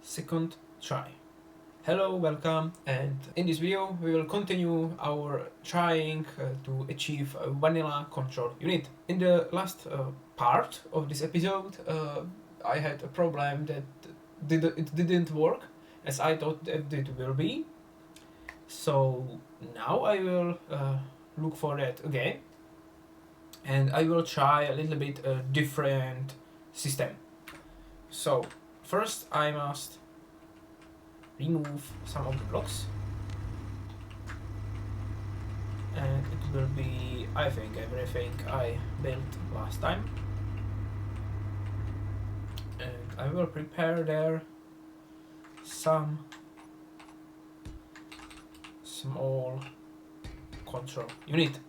second try. Hello, welcome, and in this video we will continue our trying to achieve a vanilla control unit. In the last part of this episode I had a problem that it didn't work as I thought that it will be. So now I will look for that again, and I will try a little bit a different system. So first I must remove some of the blocks, and it will be, I think, everything I built last time, and I will prepare there some small control unit.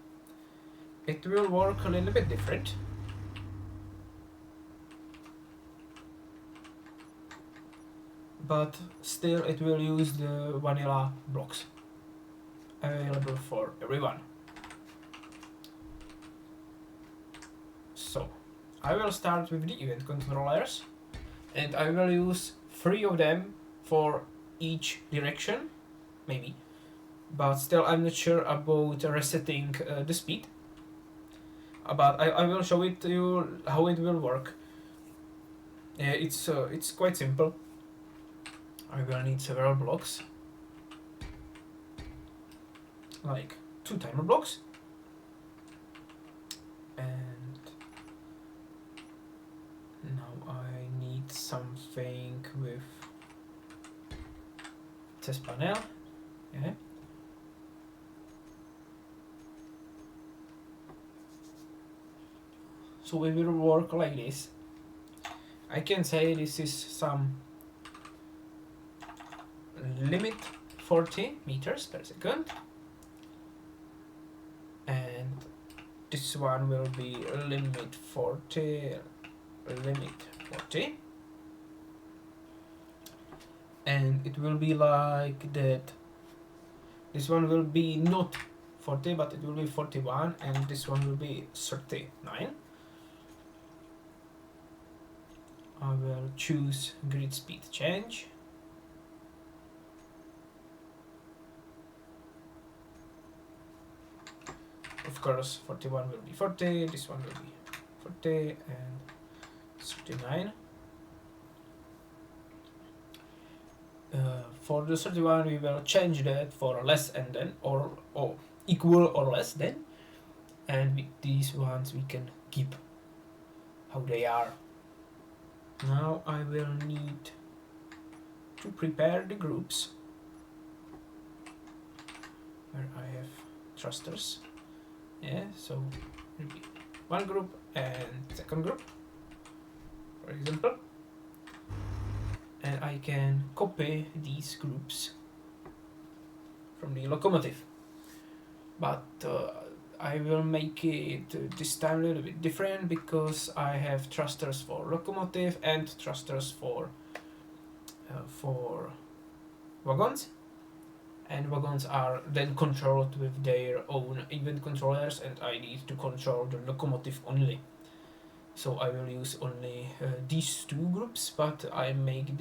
It will work a little bit different. But still it will use the vanilla blocks available for everyone. So I will start with the event controllers, and I will use 3 of them for each direction, maybe, but still I'm not sure about resetting the speed. But I will show it to you how it will work. It's quite simple. I will need several blocks, like 2 timer blocks, and now I need something with test panel. Yeah. So it will work like this. I can say this is some limit 40 meters per second, and this one will be limit 40, and it will be like that. This one will be not 40, but it will be 41, and this one will be 39. I will choose grid speed change. Of course, 41 will be 40, this one will be 40, and 39. For the 31 we will change that for less and then, or equal or less than, and with these ones we can keep how they are. Now I will need to prepare the groups where I have thrusters. Yeah, so maybe one group and second group, for example, and I can copy these groups from the locomotive, but I will make it this time a little bit different, because I have thrusters for locomotive and thrusters for wagons, and wagons are then controlled with their own event controllers, and I need to control the locomotive only. So I will use only these 2 groups, but I make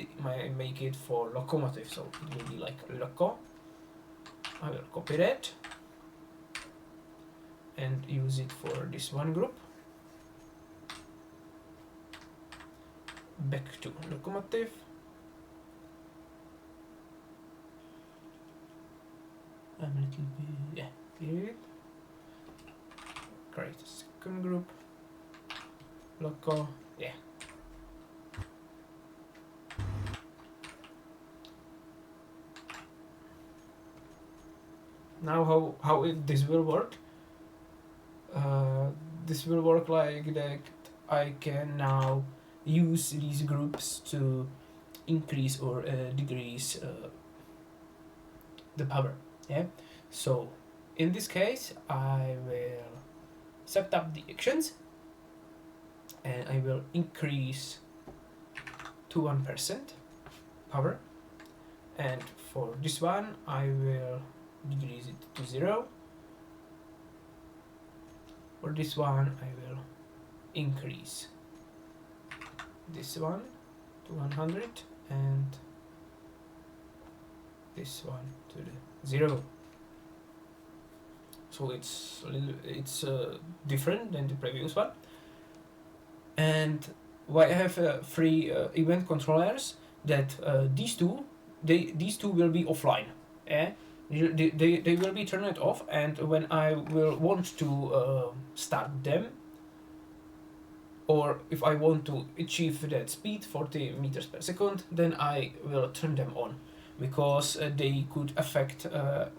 it for locomotive, so it will be like loco. I will copy that and use it for this one group. Back to locomotive. I'm a little bit, yeah, clear it. Create a second group. Loco, yeah. Now this will work. This will work like that. I can now use these groups to increase or decrease the power. Yeah. So in this case I will set up the actions, and I will increase to 1% power, and for this one I will decrease it to 0. For this one I will increase this one to 100, and this one to the 0. So it's different than the previous one. And why I have 3 event controllers, that these two will be offline. Eh? They will be turned off, and when I will want to start them, or if I want to achieve that speed 40 meters per second, then I will turn them on, because they could affect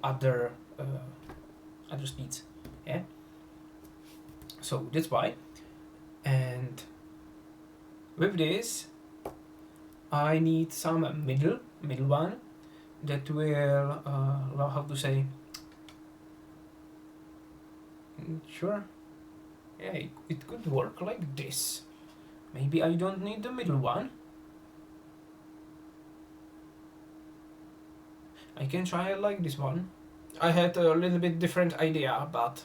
other speeds. Yeah. So that's why. And with this, I need some middle one that will how to say. Sure. Yeah, it could work like this. Maybe I don't need the middle one. I can try it like this one. I had a little bit different idea, but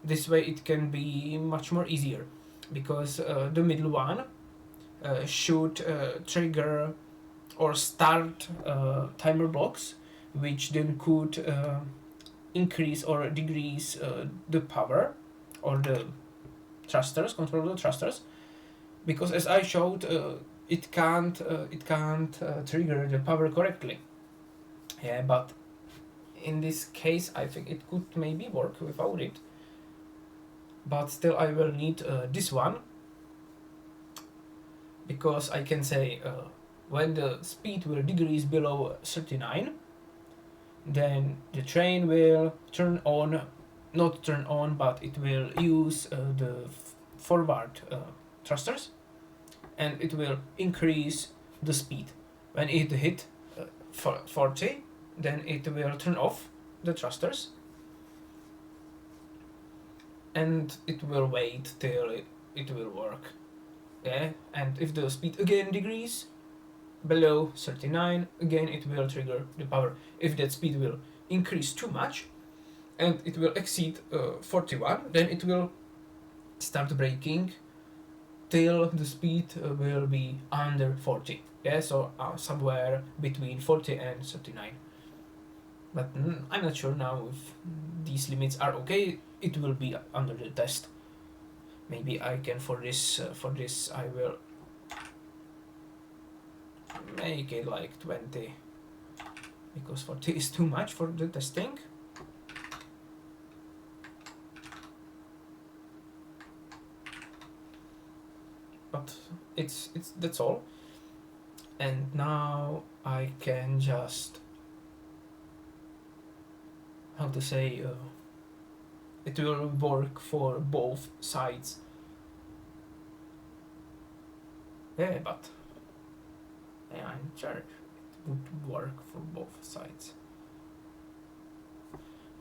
this way it can be much more easier, because the middle one should trigger or start timer blocks, which then could increase or decrease the power or the thrusters, control the thrusters, because as I showed, it can't trigger the power correctly. Yeah, but in this case I think it could maybe work without it, but still I will need this one, because I can say when the speed will decrease below 39, then the train will not turn on, but it will use the forward thrusters, and it will increase the speed. When it hit 40, then it will turn off the thrusters, and it will wait till it will work. Yeah, and if the speed again decrease below 39, again it will trigger the power. If that speed will increase too much and it will exceed 41, then it will start braking till the speed will be under 40. Yeah, so somewhere between 40 and 39. But I'm not sure now if these limits are okay. It will be under the test. Maybe I can for this I will make it like 20, because 40 is too much for the testing. But it's that's all. And now I can just, how to say, it will work for both sides. Yeah, but yeah, I'm sure it would work for both sides.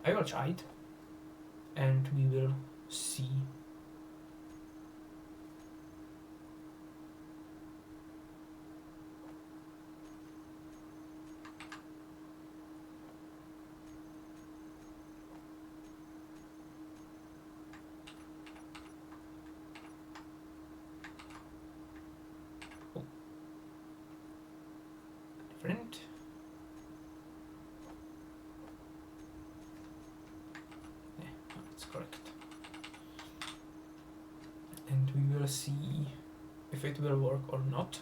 I will try it, and we will see. Different. Yeah, that's correct. And we will see if it will work or not.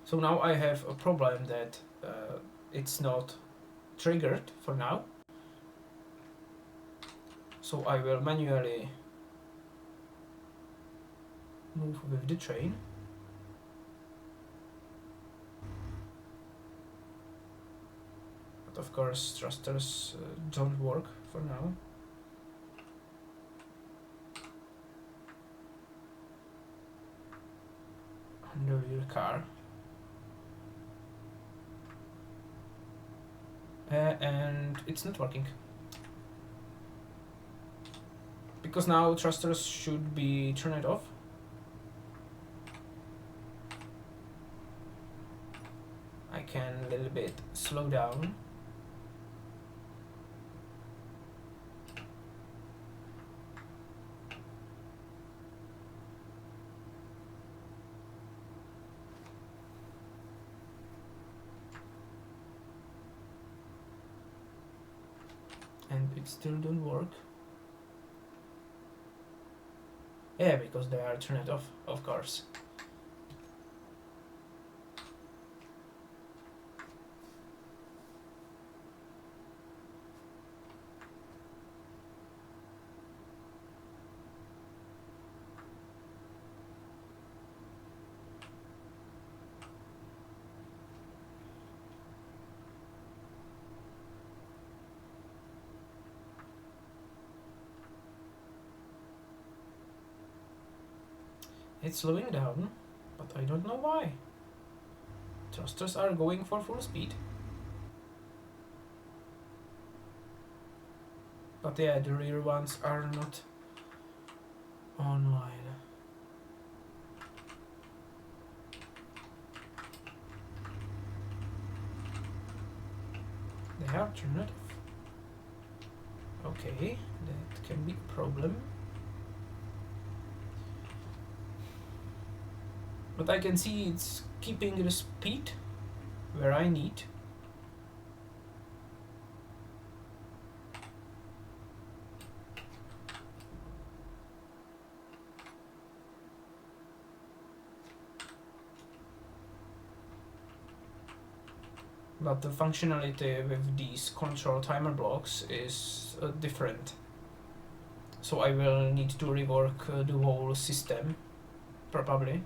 So now I have a problem that it's not triggered for now. So I will manually move with the train. But of course thrusters don't work for now. the rear car. And it's not working. Because now thrusters should be turned off. I can a little bit slow down. And it still don't work. Yeah, because they are turned off, of course. It's slowing down, but I don't know why. Thrusters are going for full speed. But yeah, the rear ones are not online. They are turned off. Okay, that can be a problem. But I can see it's keeping the speed where I need. But the functionality with these control timer blocks is different. So I will need to rework the whole system, probably.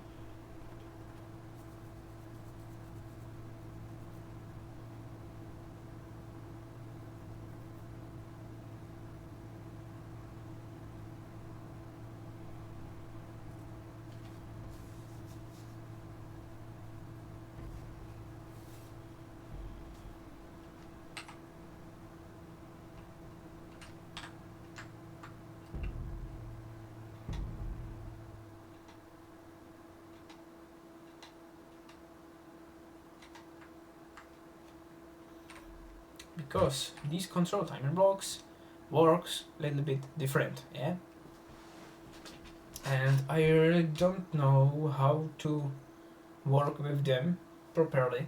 Because these control timer blocks works a little bit different, yeah? And I really don't know how to work with them properly.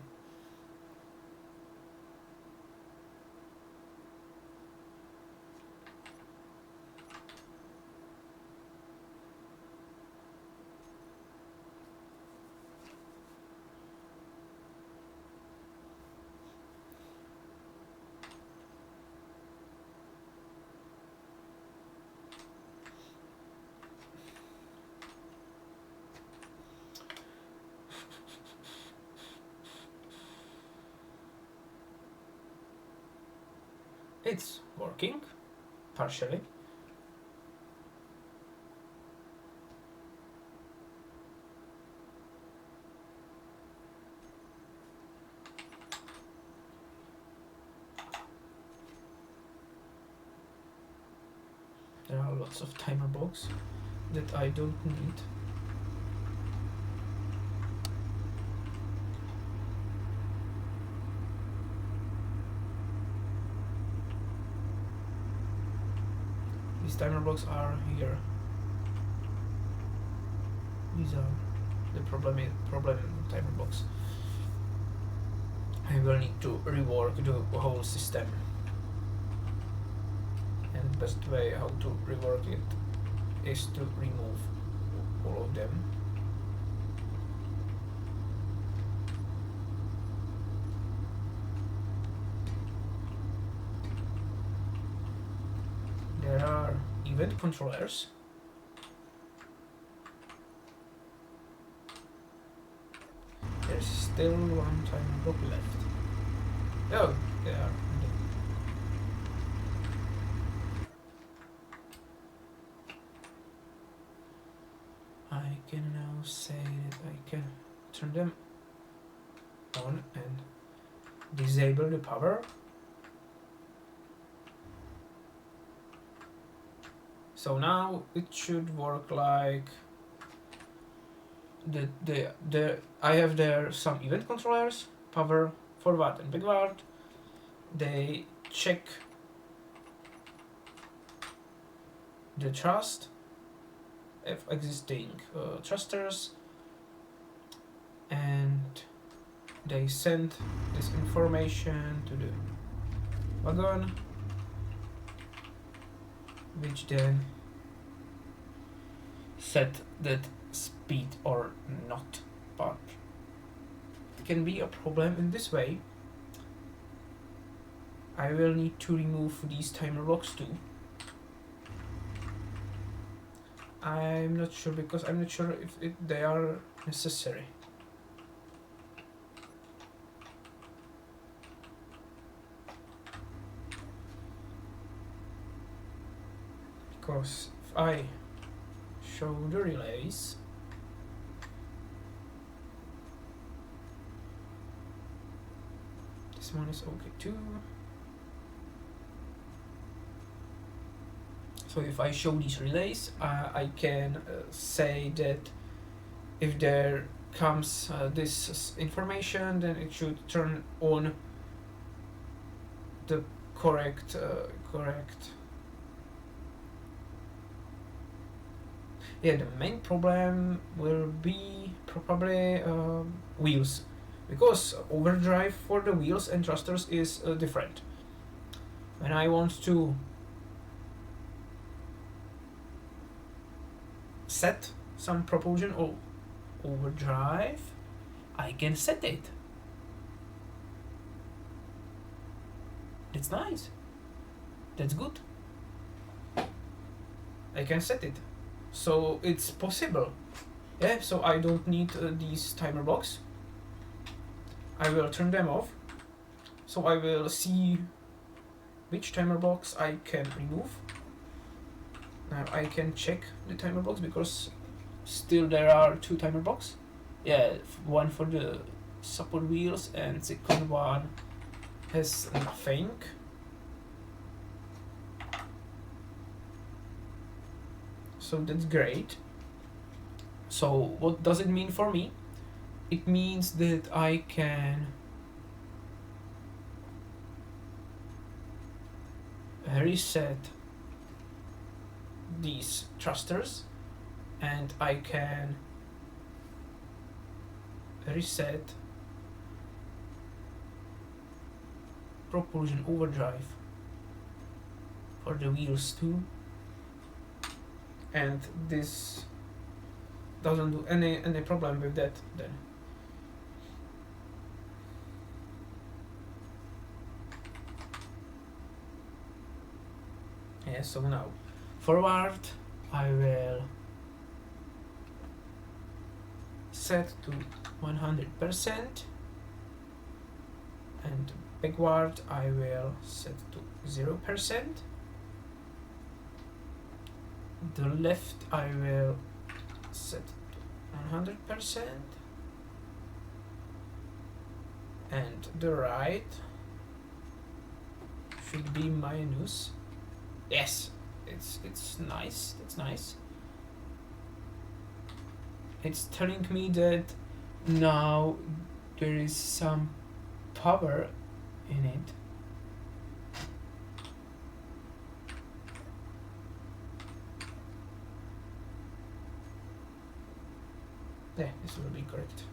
It's working, partially. There are lots of timer blocks that I don't need. These timer blocks are here. These are the problem timer blocks. I will need to rework the whole system. And the best way how to rework it is to remove all of them. There are event controllers. There's still one timer block left. Oh, they are. I can now say that I can turn them on and disable the power. So now it should work like I have there some event controllers, power, forward and backward. They check the thrust of existing thrusters, and they send this information to the wagon, which then set that speed or not. But it can be a problem in this way. I will need to remove these timer blocks too. I'm not sure, because I'm not sure if they are necessary. Because if I show the relays, this one is okay too. So if I show these relays, I can say that if there comes this information, then it should turn on the correct Yeah, the main problem will be probably wheels, because overdrive for the wheels and thrusters is different. When I want to set some propulsion or overdrive, I can set it. That's nice. That's good. I can set it. So it's possible. Yeah, so I don't need these timer blocks. I will turn them off. So I will see which timer blocks I can remove. Now I can check the timer blocks, because still there are 2 timer blocks. Yeah, one for the support wheels and second one has nothing. So that's great. So what does it mean for me? It means that I can reset these thrusters, and I can reset propulsion overdrive for the wheels too, and this doesn't do any problem with that then. Yeah, so now forward I will set to 100%, and backward I will set to 0%. The left I will set to 100%, and the right should be minus. Yes, it's nice. That's nice. It's telling me that now there is some power in it. Yeah, this will be correct.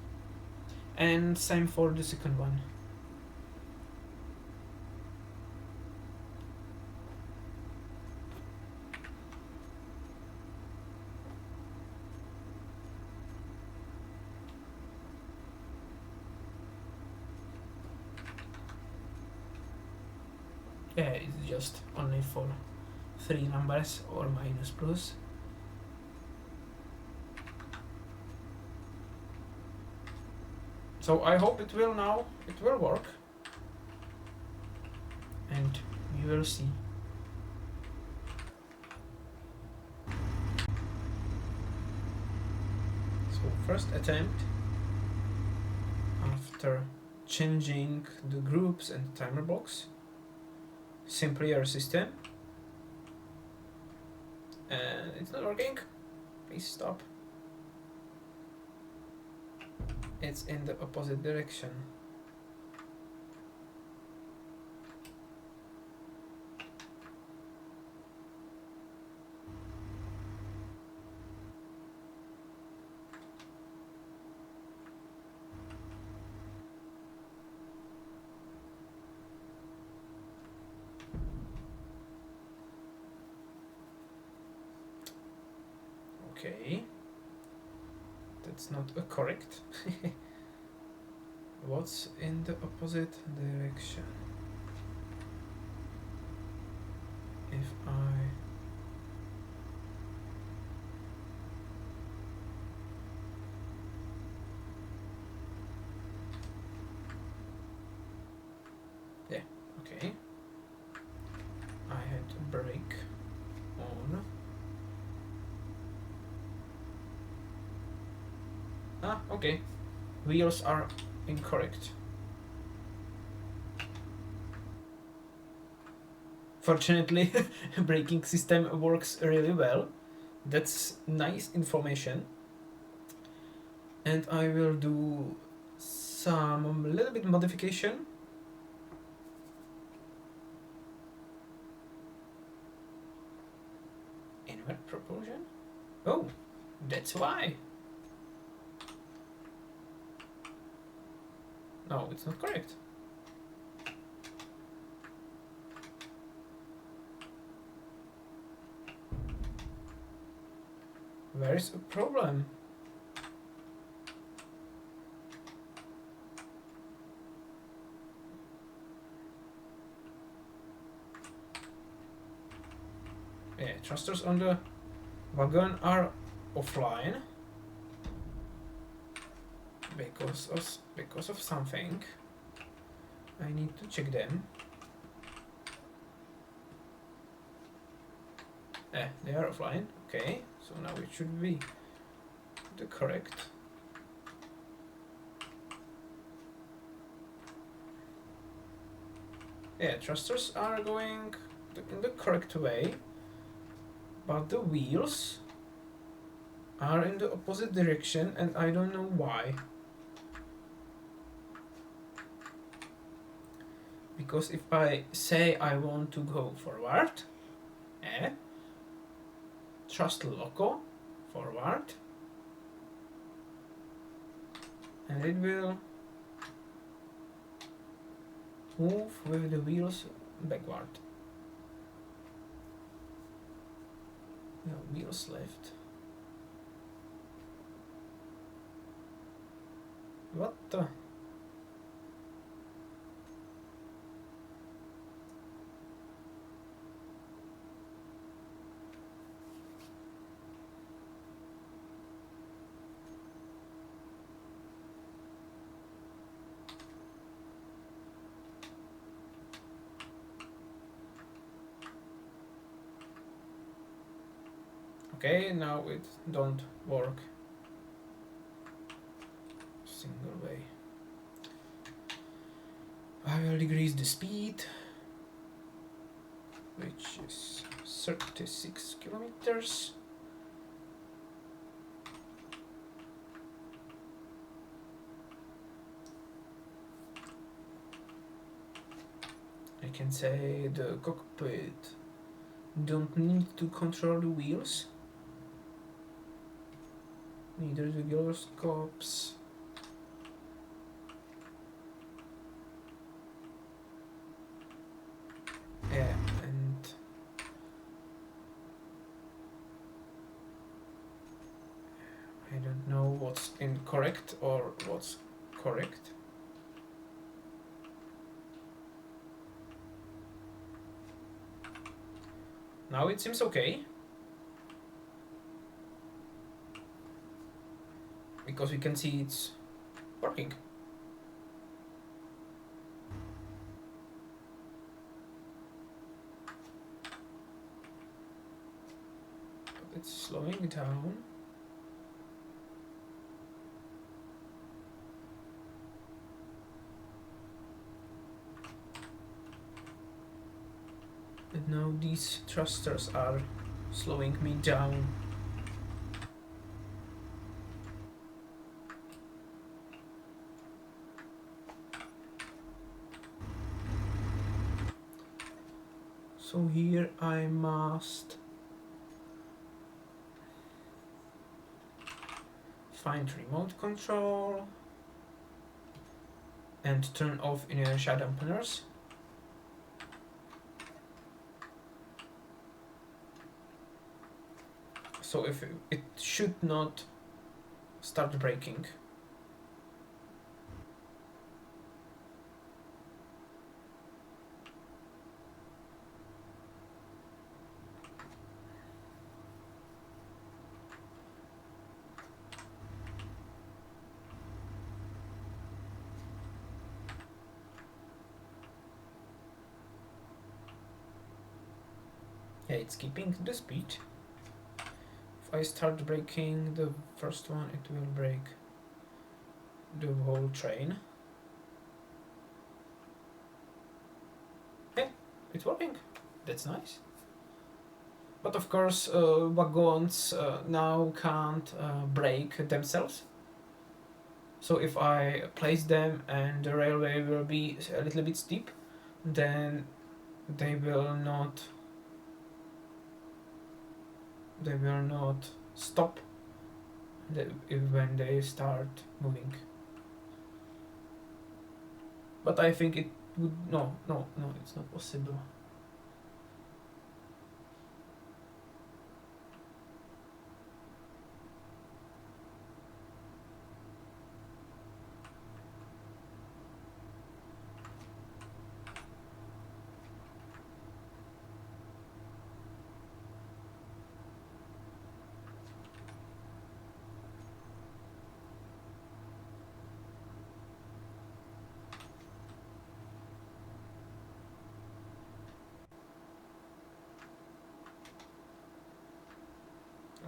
And same for the second one. Yeah, it's just only for 3 numbers, or minus plus. So I hope it will work, and we will see. So first attempt. after changing the groups and timer blocks. Simply our system. And it's not working. Please stop. It's in the opposite direction. Okay. That's not correct. What's in the opposite direction? If I... Yeah, okay. I had to brake on. Ah, okay. Wheels are incorrect. Fortunately, braking system works really well. That's nice information. And I will do some little bit modification. Inward propulsion? Oh, that's why. No, it's not correct. Where is a problem? Yeah, thrusters on the wagon are offline because of something. I need to check them. They are offline. Okay, so now it should be the correct. Yeah, thrusters are going in the correct way, but the wheels are in the opposite direction, and I don't know why. Because if I say I want to go forward, thrust loco forward, and it will move with the wheels backward. No wheels left. What the? Okay, now it don't work. Single way. I will decrease the speed, which is 36 kilometers. I can say the cockpit don't need to control the wheels, neither the gyroscopes. Yeah, and I don't know what's incorrect or what's correct. Now it seems okay. Because we can see it's working. But it's slowing down. these thrusters are slowing me down. So here I must find remote control and turn off inertia dampeners. So if it should not start braking. Yeah, it's keeping the speed. If I start braking the first one, it will brake the whole train. Hey, it's working. That's nice. But of course, wagons now can't brake themselves. So if I place them and the railway will be a little bit steep, then they will not stop when they start moving. But I think it would no, it's not possible.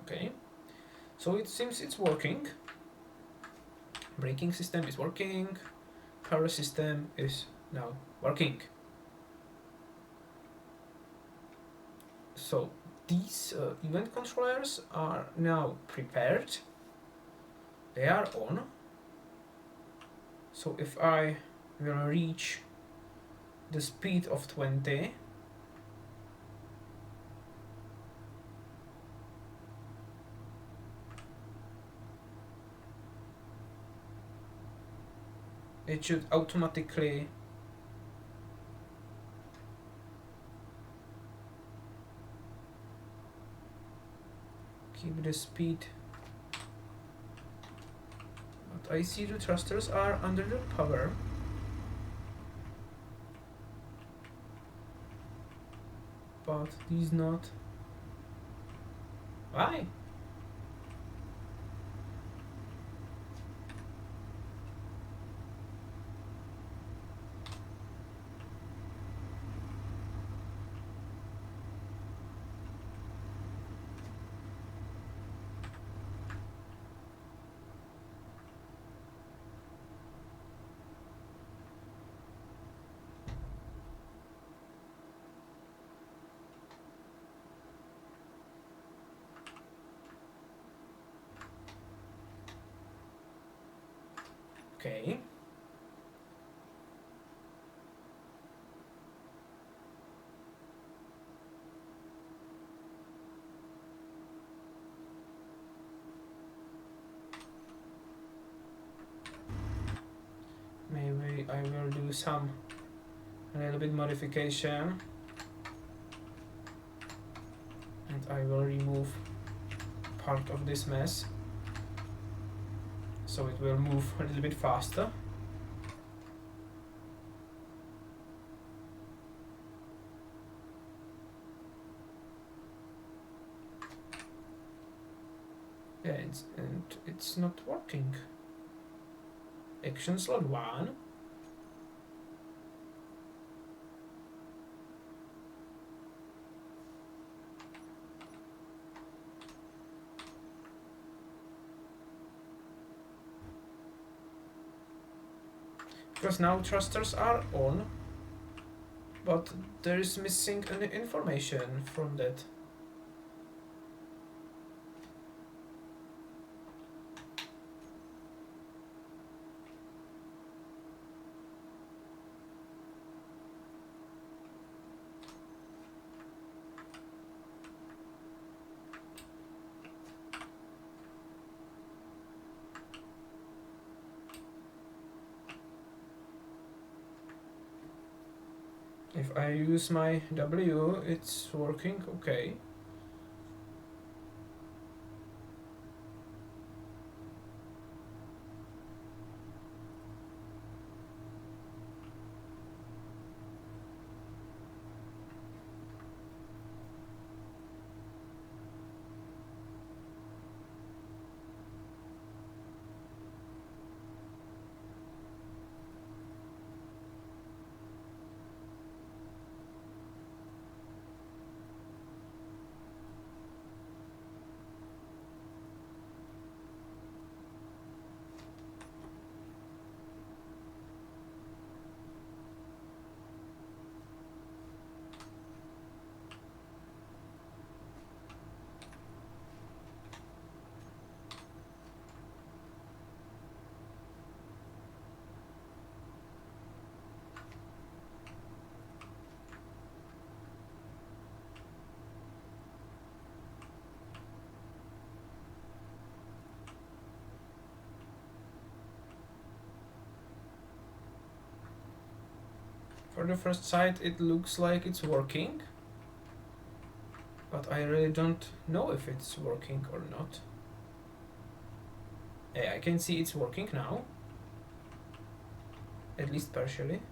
Okay, so it seems it's working. Braking system is working. Power system is now working. So these event controllers are now prepared. They are on. So if I will reach the speed of 20, it should automatically keep the speed. But I see the thrusters are under the power. But these not. Why? Okay. Maybe I will do a little bit modification, and I will remove part of this mess so it will move a little bit faster. Yeah, it's not working. Action slot 1. Because now thrusters are on. but there is missing an information from that. If I use my W, it's working okay. For the first sight, it looks like it's working, but I really don't know if it's working or not. Yeah, I can see it's working now, at least partially.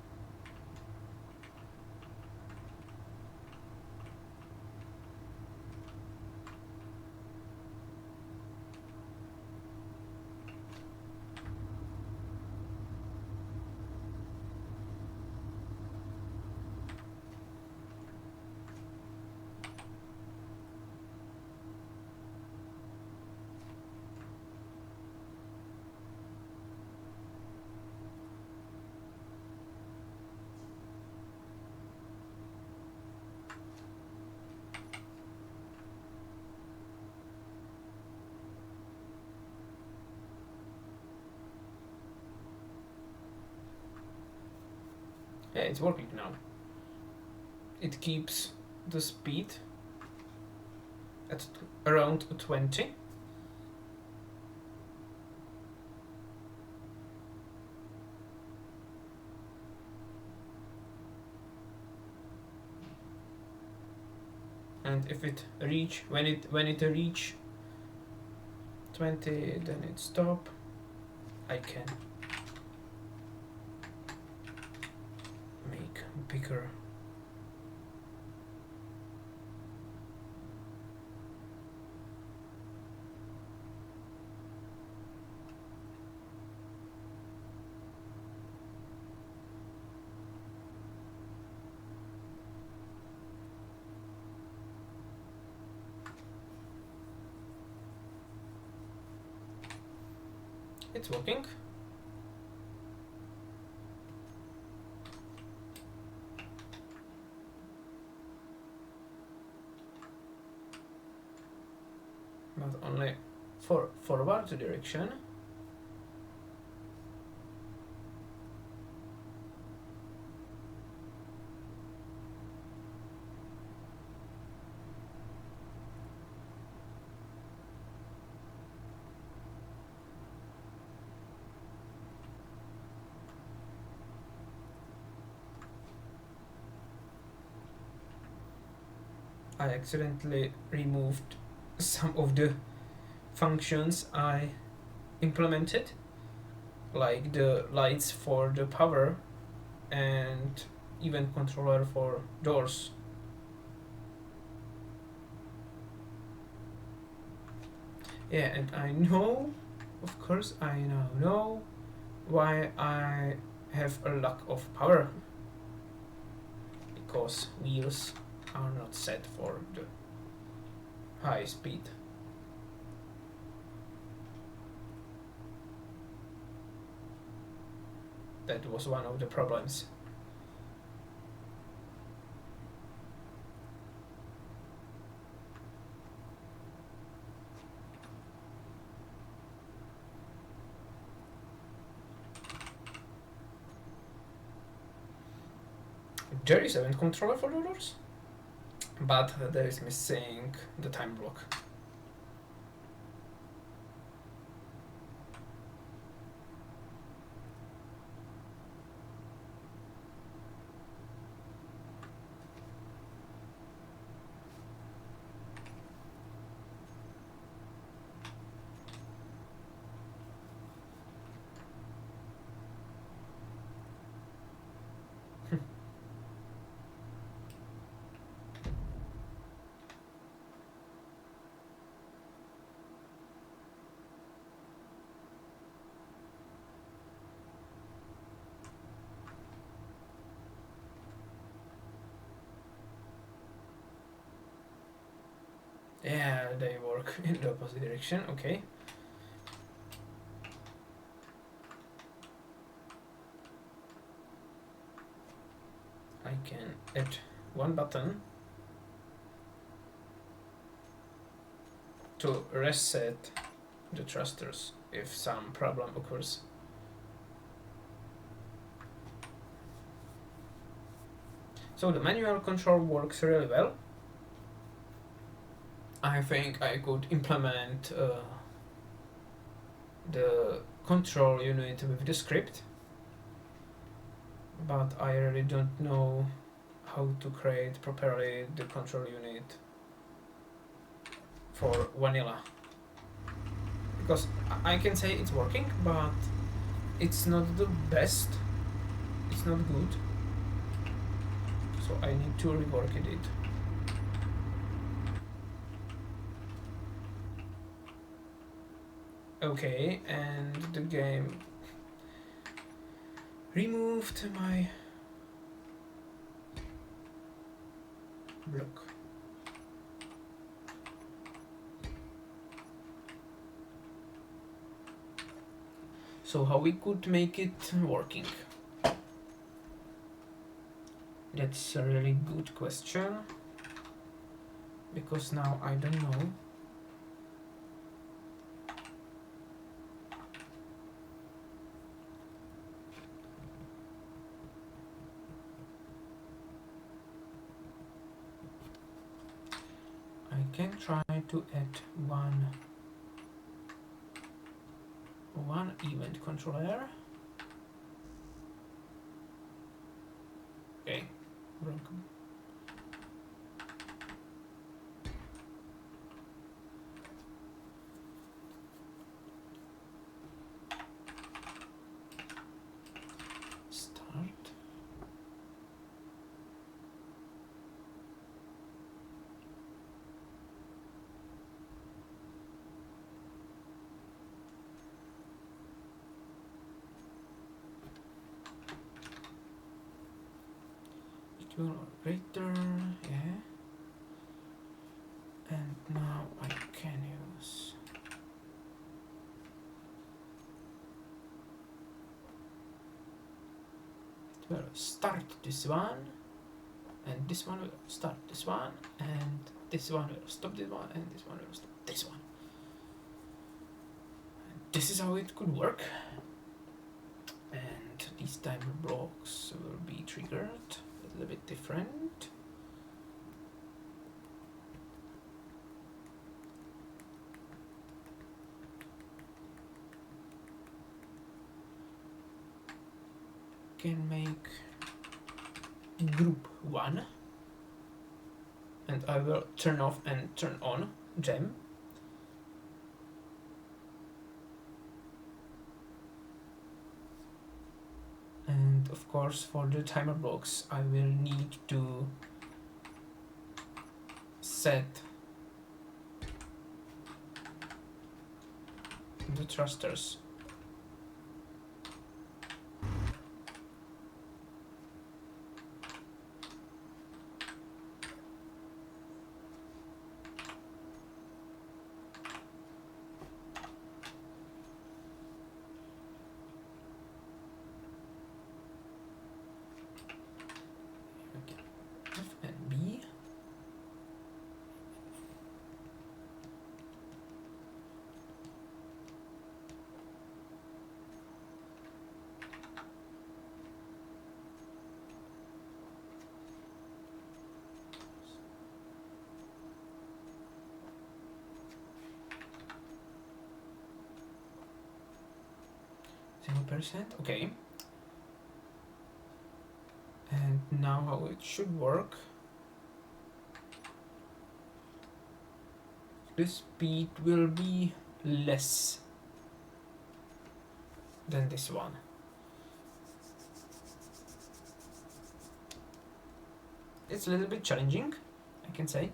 Yeah, it's working now. It keeps the speed at around 20. And if it reach when it reach 20, then it stop. I can make bigger. It's working. But only for forward direction. I accidentally removed some of the functions I implemented, like the lights for the power and event controller for doors. Yeah, and I know, of course, I now know why I have a lack of power. Because wheels are not set for the high speed. That was one of the problems. there is event controller for the doors, but there is missing the time block. Yeah, they work in the opposite direction, okay. I can add one button to reset the thrusters if some problem occurs. So the manual control works really well. I think I could implement the control unit with the script, but I really don't know how to create properly the control unit for vanilla. Because I can say it's working, but it's not the best, it's not good, so I need to rework it. Okay, and the game removed my block. So how we could make it working? That's a really good question, because now I don't know. I can try to add one event controller. Okay, broken. Start. Equal or greater, yeah. And now I can use it will start this one, and this one will start this one, and this one will stop this one, and this one will stop this one. And this is how it could work. And these timer blocks will be triggered a little bit different. Can make group 1, and I will turn off and turn on them. And of course, for the timer blocks, I will need to set the thrusters. F and B. 1%, okay. And now how it should work. The speed will be less than this one. It's a little bit challenging, I can say.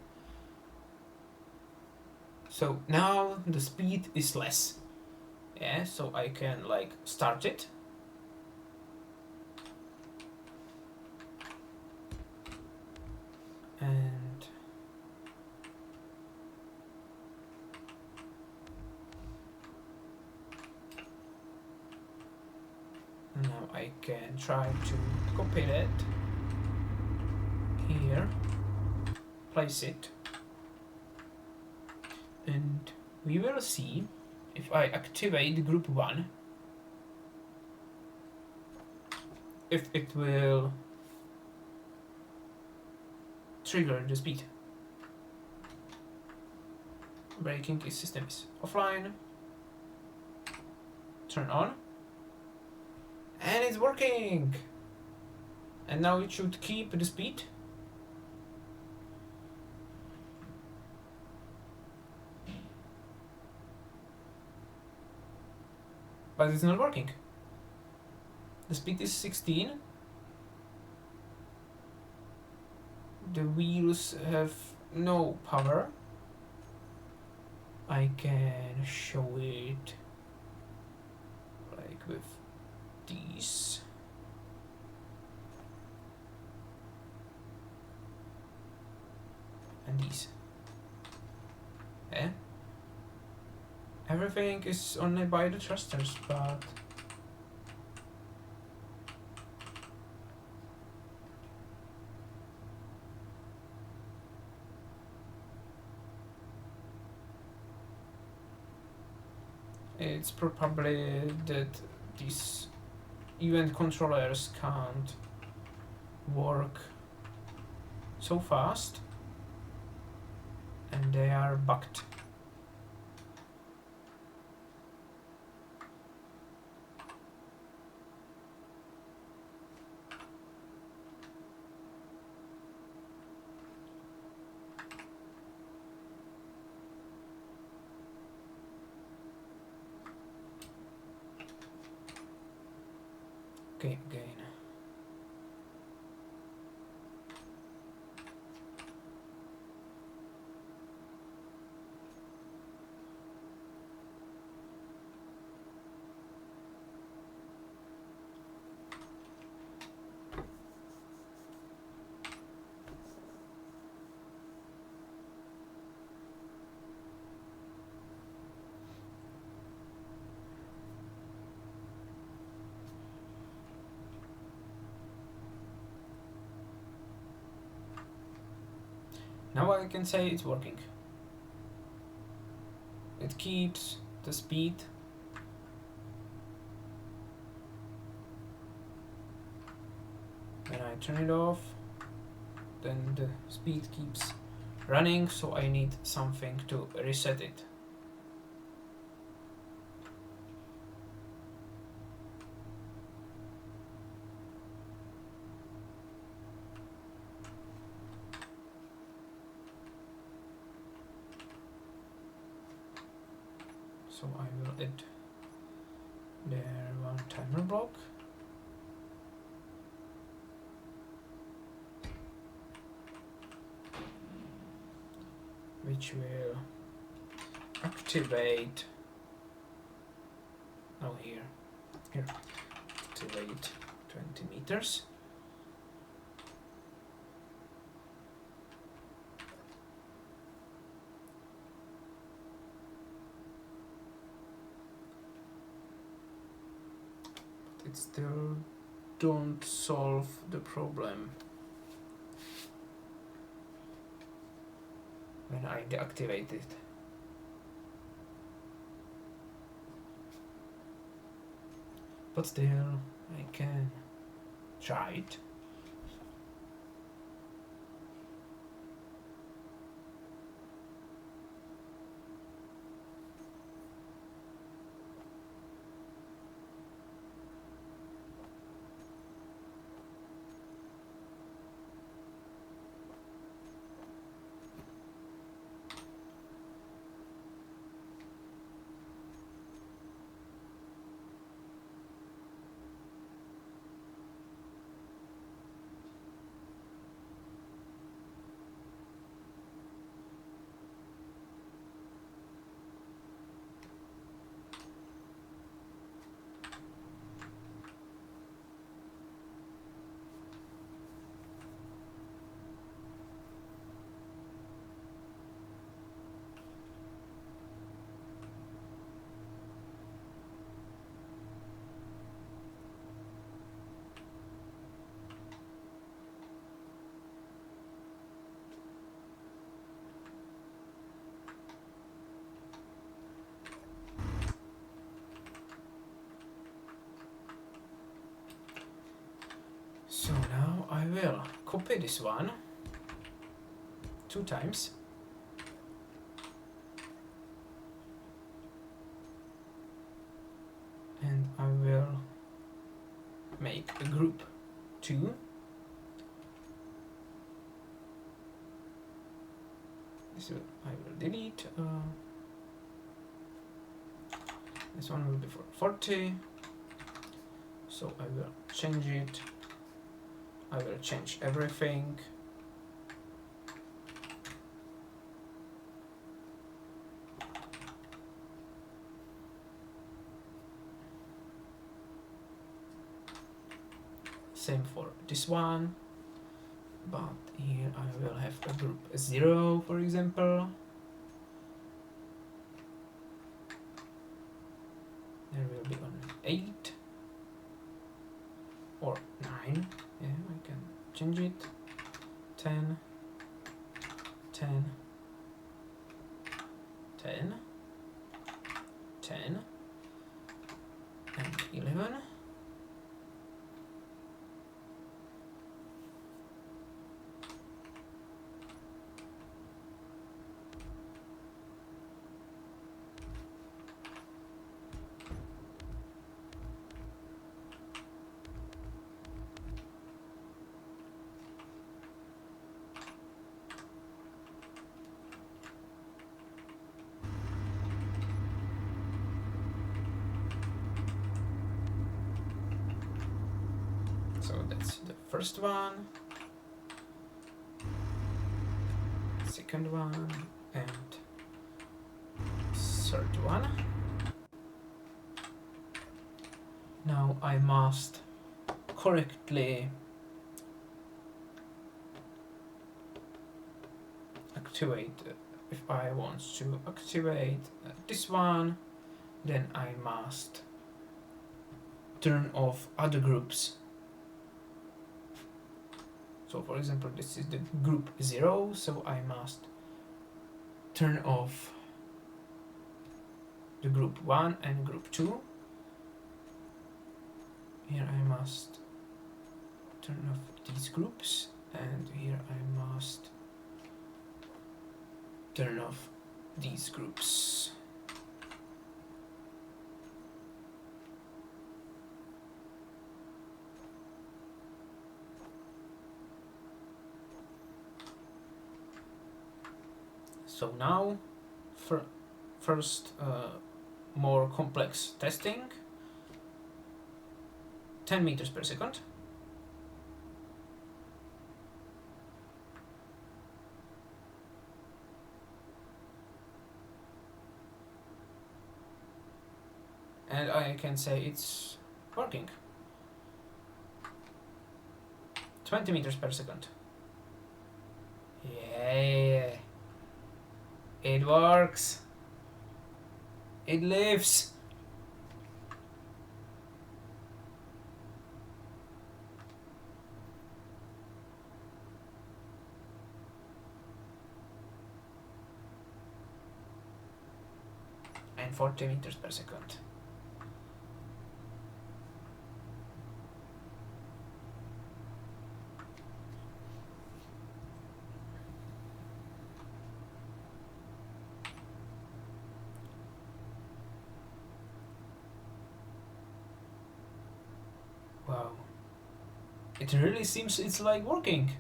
So now the speed is less. Yeah, so I can like start it. And now I can try to copy that here, place it, and we will see if I activate group 1 if it will trigger the speed. Braking system is offline. Turn on. And it's working! And now it should keep the speed. But it's not working. The speed is 16. The wheels have no power. I can show it like with these. And these. Yeah. Everything is only by the thrusters, but it's probably that these event controllers can't work so fast and they are bugged. Okay, again. Now I can say it's working. It keeps the speed. When I turn it off, then the speed keeps running, so I need something to reset it. So I will add there one timer block. Which will activate, here, activate 20 meters. But it still don't solve the problem. When I deactivate it. But still, I can try it. I will copy this one 2 times. And I will make a group 2. I will delete. This one will be for 40. So I will change it. I will change everything. Same for this one, but here I will have a group 0, for example. There will be only 8 or 9. Yeah, I can change it. 10, 10, 10, 10, and 11. So that's the first one, second one, and third one. Now I must correctly activate. If I want to activate this one, then I must turn off other groups. So for example, this is the group 0, so I must turn off the group 1 and group 2. Here I must turn off these groups, and here I must turn off these groups. So now, first more complex testing. 10 meters per second. And I can say it's working. 20 meters per second. Yeah. It works. It lives. And 40 meters per second. Wow. It really seems it's like working.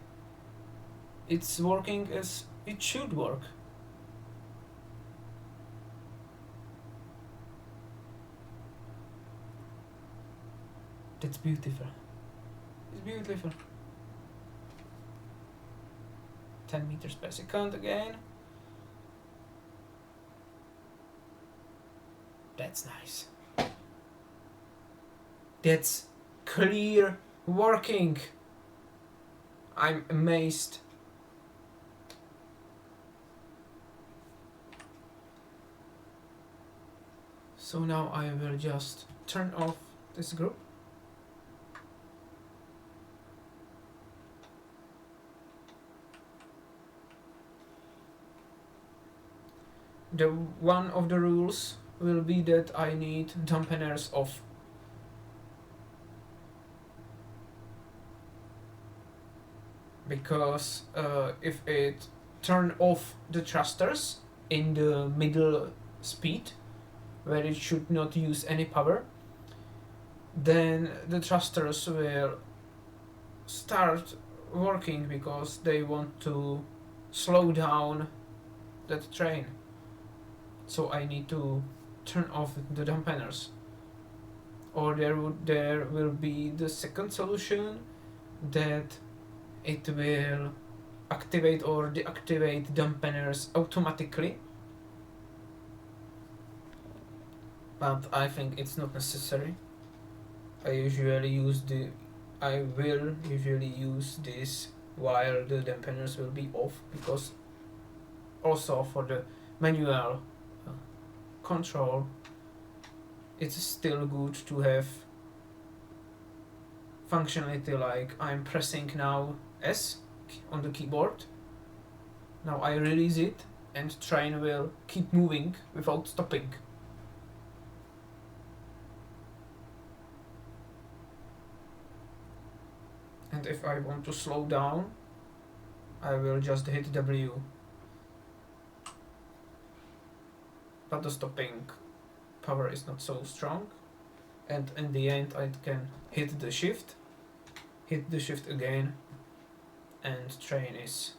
It's working as it should work. That's beautiful. It's beautiful. 10 meters per second again. That's nice. That's clear working. I'm amazed. So now I will just turn off this group. One of the rules will be that I need dampeners off. because if it turn off the thrusters in the middle speed where it should not use any power, then the thrusters will start working because they want to slow down that train. So I need to turn off the dampeners. Or there will be the second solution, that it will activate or deactivate dampeners automatically. But I think it's not necessary. I will usually use this while the dampeners will be off, because also for the manual control it's still good to have functionality like I'm pressing now S on the keyboard. Now I release it and train will keep moving without stopping. And if I want to slow down, I will just hit W. But the stopping power is not so strong. And in the end I can hit the shift again, and train is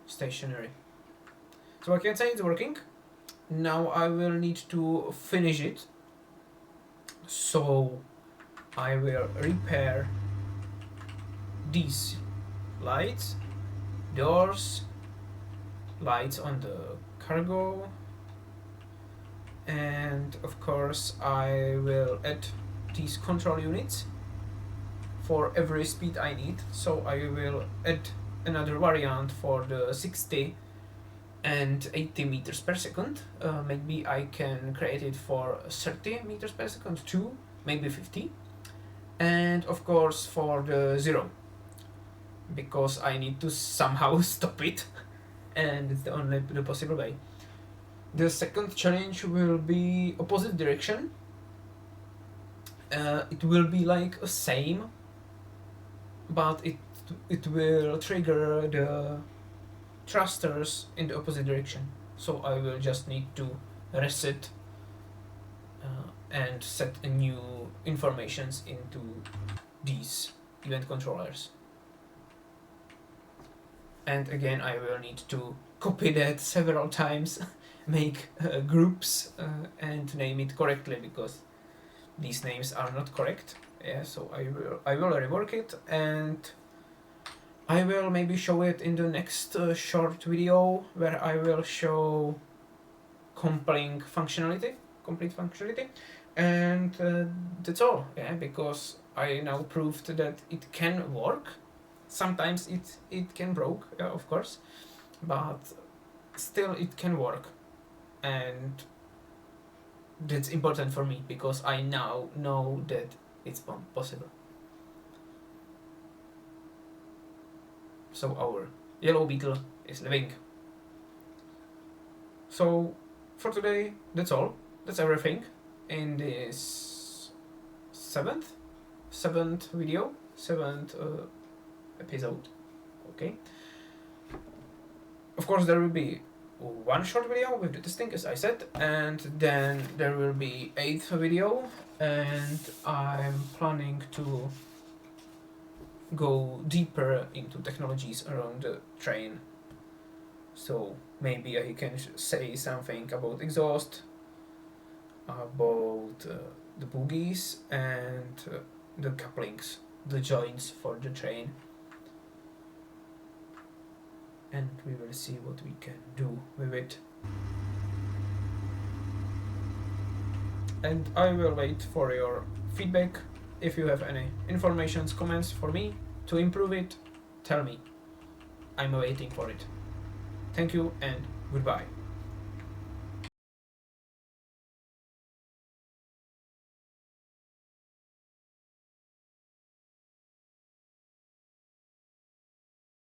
stationary. So I can say it's working. Now I will need to finish it. So I will repair these lights, doors, lights on the cargo, and of course I will add these control units for every speed I need. So I will add another variant for the 60 and 80 meters per second. Maybe I can create it for 30 meters per second too, maybe 50. And of course for the 0, because I need to somehow stop it, and it's the only possible way. The second challenge will be opposite direction. It will be like a same, but it will trigger the thrusters in the opposite direction. So I will just need to reset and set a new informations into these event controllers. And again I will need to copy that several times, make groups and name it correctly, because these names are not correct. Yeah, so I will rework it, and I will maybe show it in the next short video, where I will show complete functionality, and that's all. Yeah, because I now proved that it can work. Sometimes it can broke, yeah, of course, but still it can work, and that's important for me because I now know that it's possible. So our yellow beetle is living. So for today, that's all. That's everything in this seventh video, seventh episode. Okay. Of course, there will be one short video with the testing, as I said, and then there will be 8th video, and I'm planning to go deeper into technologies around the train. So maybe I can say something about exhaust, about the bogies, and the couplings, the joints for the train. And we will see what we can do with it. And I will wait for your feedback. If you have any informations, comments for me to improve it, tell me. I'm waiting for it. Thank you and goodbye.